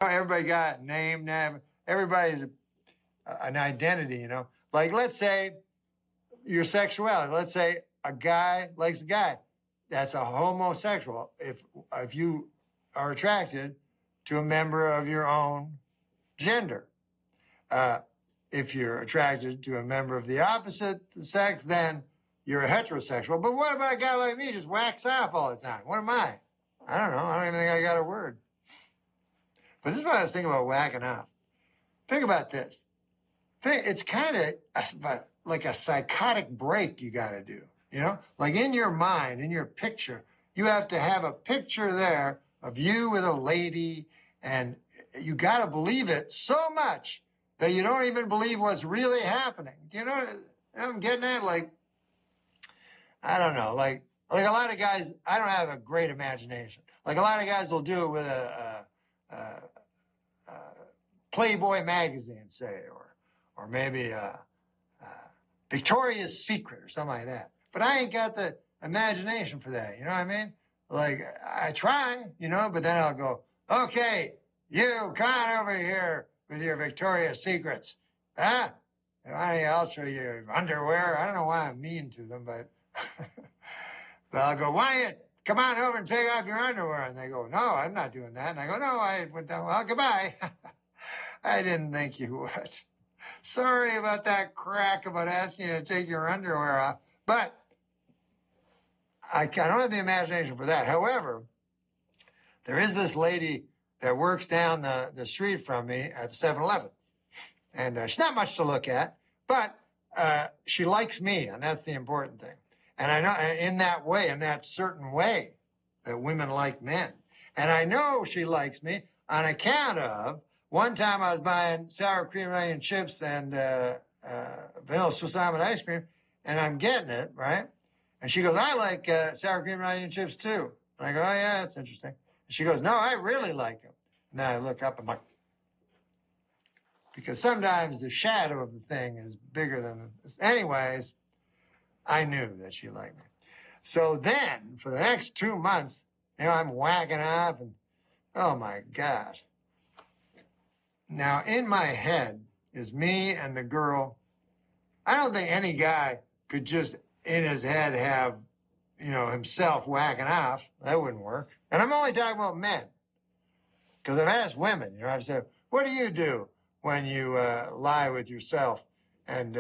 Everybody got a name, everybody's an identity, you know. Like, let's say your sexuality. Let's say a guy likes a guy. That's a homosexual. If you are attracted to a member of your own gender. If you're attracted to a member of the opposite sex, then you're a heterosexual. But what about a guy like me just whacks off all the time? What am I? I don't know. I don't even think I got a word. But this is what I was thinking about whacking off. Think about this. It's kind of like a psychotic break you got to do. You know, like in your mind, in your picture, you have to have a picture there of you with a lady, and you got to believe it so much that you don't even believe what's really happening. You know, I'm getting at, like, I don't know, like a lot of guys. I don't have a great imagination. Like a lot of guys will do it with a Playboy magazine, say, or maybe Victoria's Secret or something like that. But I ain't got the imagination for that. You know what I mean? Like, I try, you know, but then I'll go, okay, you come on over here with your Victoria's Secrets. Huh? I'll show you your underwear. I don't know why I'm mean to them, but, but I'll go, why don't you come on over and take off your underwear? And they go, no, I'm not doing that. And I go, no, I went down. Well, goodbye. I didn't think you would. Sorry about that crack about asking you to take your underwear off. But I don't have the imagination for that. However, there is this lady that works down the street from me at the 7-Eleven. And she's not much to look at, but she likes me, and that's the important thing. And I know in that way, in that certain way, that women like men. And I know she likes me on account of one time I was buying sour cream and onion chips and vanilla Swiss almond ice cream, and I'm getting it, right? And she goes, I like sour cream and onion chips too. And I go, oh yeah, that's interesting. And she goes, no, I really like them. And then I look up, I'm like, because sometimes the shadow of the thing is bigger than anyways, I knew that she liked me. So then, for the next 2 months, you know, I'm whacking off, and oh my God. Now, in my head is me and the girl. I don't think any guy could just, in his head, have, you know, himself whacking off. That wouldn't work. And I'm only talking about men. Because I've asked women, you know, I've said, what do you do when you lie with yourself and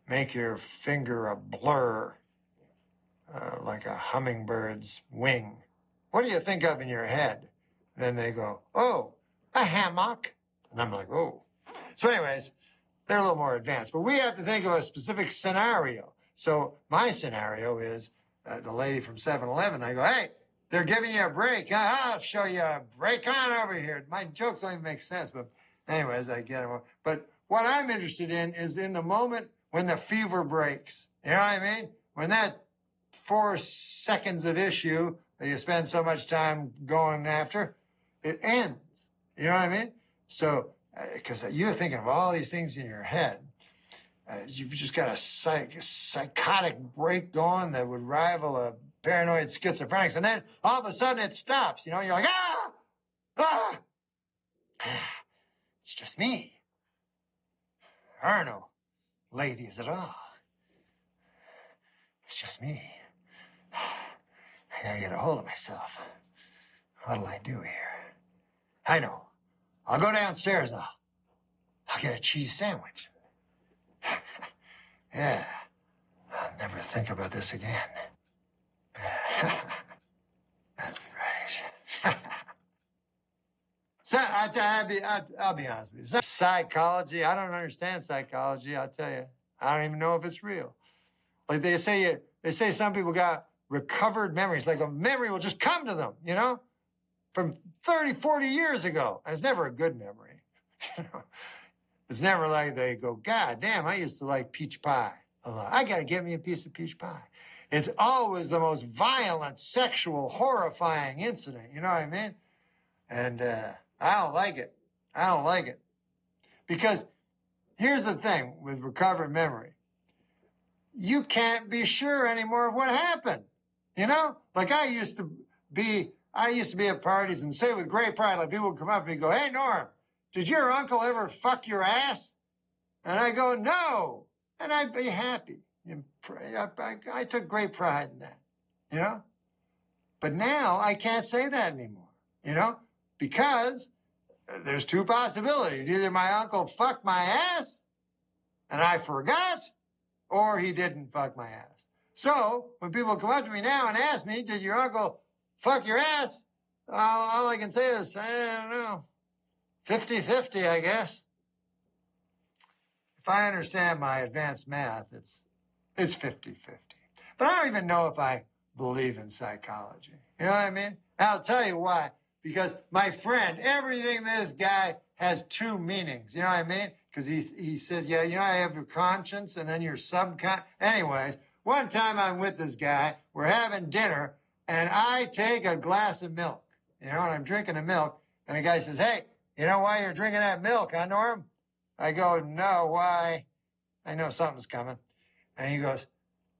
make your finger a blur like a hummingbird's wing? What do you think of in your head? And then they go, oh, a hammock. And I'm like, oh. So anyways, they're a little more advanced. But we have to think of a specific scenario. So my scenario is the lady from 7-Eleven. I go, hey, they're giving you a break. I'll show you a break on over here. My jokes don't even make sense. But anyways, I get them. But what I'm interested in is in the moment when the fever breaks. You know what I mean? When that 4 seconds of issue that you spend so much time going after, it ends. You know what I mean? So, because you're thinking of all these things in your head, you've just got a psychotic break going that would rival a paranoid schizophrenic. And then all of a sudden it stops. You know, you're like, ah! It's just me. There are no ladies at all. It's just me. I gotta get a hold of myself. What'll I do here? I know. I'll go downstairs. I'll get a cheese sandwich. Yeah. I'll never think about this again. That's right. So I'll be honest with you. Psychology, I don't understand psychology, I'll tell you. I don't even know if it's real. Like they say some people got recovered memories. Like a memory will just come to them, you know, from 30, 40 years ago. And it's never a good memory. You know, it's never like they go, God damn, I used to like peach pie a lot. I got to get me a piece of peach pie. It's always the most violent, sexual, horrifying incident. You know what I mean? And I don't like it. I don't like it. Because here's the thing with recovered memory. You can't be sure anymore of what happened. You know? Like I used to be I used to be at parties and say with great pride, like people would come up to me and go, "Hey, Norm, did your uncle ever fuck your ass?" And I go, "No." And I'd be happy. I took great pride in that, you know? But now I can't say that anymore, you know? Because there's two possibilities. Either my uncle fucked my ass and I forgot, or he didn't fuck my ass. So when people come up to me now and ask me, "Did your uncle fuck your ass?" All I can say is, I don't know, 50-50, I guess. If I understand my advanced math, it's 50-50. But I don't even know if I believe in psychology. You know what I mean? I'll tell you why. Because my friend, everything this guy has two meanings. You know what I mean? Because he says, yeah, you know, I have your conscience and then your subconscious. Anyways, one time I'm with this guy, we're having dinner, and I take a glass of milk. You know, and I'm drinking the milk, and the guy says, "Hey, you know why you're drinking that milk, huh, Norm?" I go, "No, why?" I know something's coming. And he goes,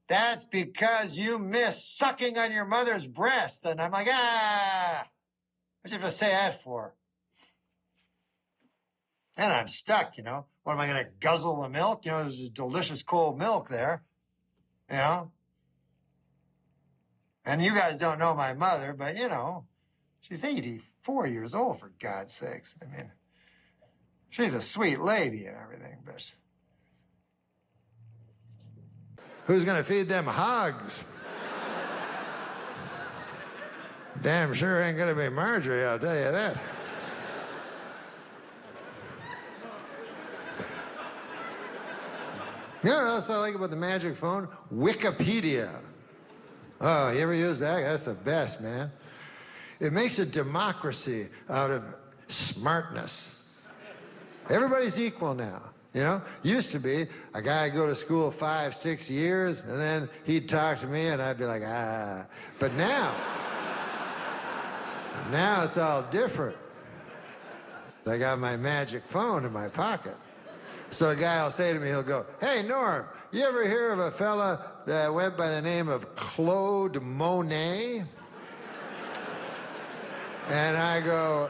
"That's because you miss sucking on your mother's breast." And I'm like, what'd you have to say that for? And I'm stuck, you know. What, am I going to guzzle the milk? You know, there's this delicious cold milk there, you know. And you guys don't know my mother, but, you know, she's 84 years old, for God's sakes. I mean, she's a sweet lady and everything, but who's going to feed them hogs? Damn sure ain't going to be Marjorie, I'll tell you that. You know what else I like about the magic phone? Wikipedia. Oh, you ever use that? That's the best, man. It makes a democracy out of smartness. Everybody's equal now. You know, used to be a guy would go to school 5-6 years, and then he'd talk to me, and I'd be like, ah. But now it's all different. I got my magic phone in my pocket. So a guy will say to me, he'll go, "Hey, Norm, you ever hear of a fella that went by the name of Claude Monet?" And I go,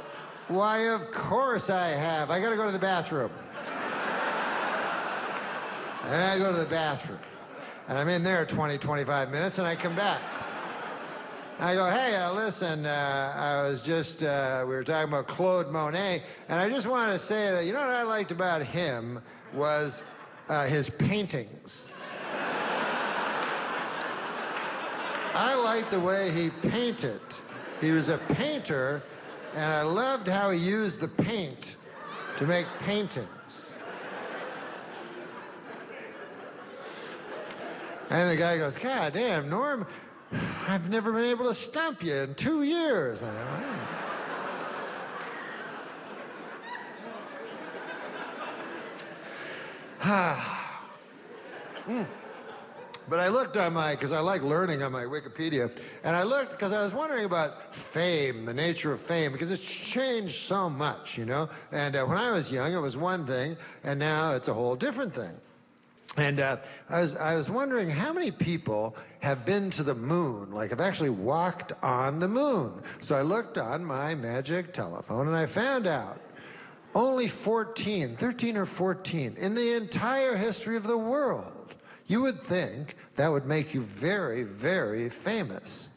"Why, of course I have. I got to go to the bathroom." And I go to the bathroom. And I'm in there 20-25 minutes, and I come back. I go, "Hey, listen, I was just, we were talking about Claude Monet, and I just wanted to say that, you know what I liked about him was his paintings. I liked the way he painted. He was a painter, and I loved how he used the paint to make paintings." And the guy goes, "God damn, Norm, I've never been able to stump you in 2 years." I go, But I looked on because I like learning on my Wikipedia, and I looked because I was wondering about fame, the nature of fame, because it's changed so much, you know? And when I was young, it was one thing, and now it's a whole different thing. And I was wondering how many people have been to the moon, like have actually walked on the moon. So I looked on my magic telephone, and I found out only 13 or 14 in the entire history of the world. You would think that would make you very, very famous.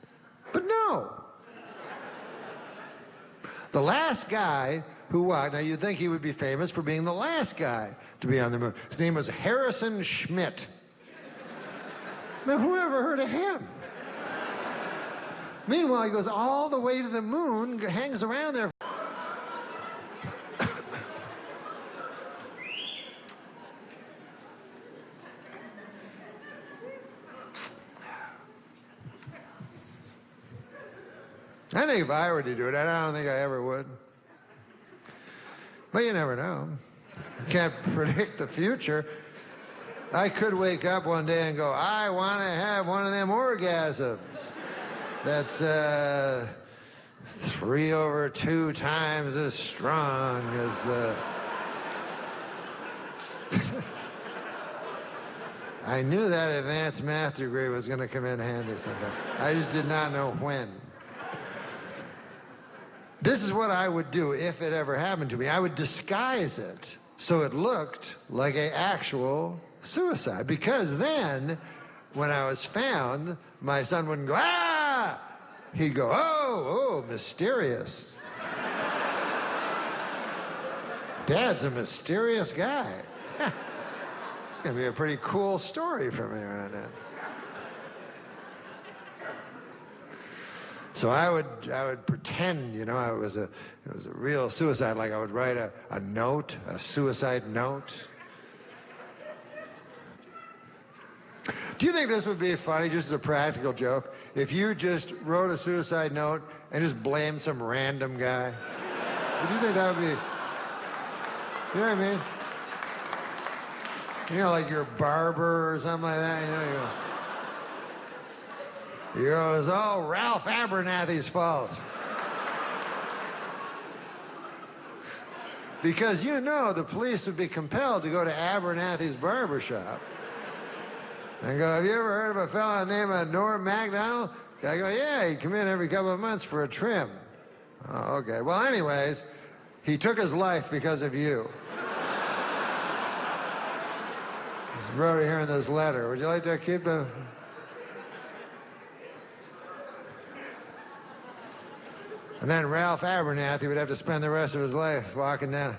But no. The last guy who walked, now you'd think he would be famous for being the last guy to be on the moon. His name was Harrison Schmitt. Now, who ever heard of him? Meanwhile, he goes all the way to the moon, hangs around there. I think if I were to do it, I don't think I ever would. But you never know. You can't predict the future. I could wake up one day and go, "I want to have one of them orgasms. That's 3/2 times as strong as the..." I knew that advanced math degree was going to come in handy sometime. I just did not know when. This is what I would do if it ever happened to me. I would disguise it so it looked like an actual suicide, because then when I was found, my son wouldn't go, ah! He'd go, oh, mysterious. Dad's a mysterious guy. It's going to be a pretty cool story from here on in. So I would pretend, you know, it was a real suicide. Like I would write a note, a suicide note. Do you think this would be funny, just as a practical joke, if you just wrote a suicide note and just blamed some random guy? Do you think that would be, you know what I mean? You know, like you're Barber or something like that, you know, you know, it's all Ralph Abernathy's fault. Because you know the police would be compelled to go to Abernathy's barber shop and go, have you ever heard of a fellow named Norm Macdonald? I go, yeah, he'd come in every couple of months for a trim. Oh, okay. Well, anyways, he took his life because of you. I wrote it here in this letter. Would you like to keep the... And then Ralph Abernathy would have to spend the rest of his life walking down.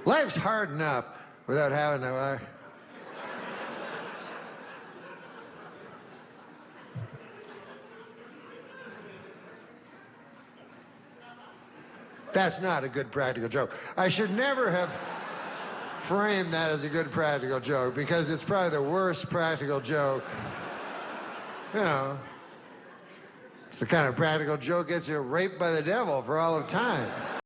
Life's hard enough without having to... That's not a good practical joke. I should never have framed that as a good practical joke, because it's probably the worst practical joke. You know, it's the kind of practical joke gets you raped by the devil for all of time.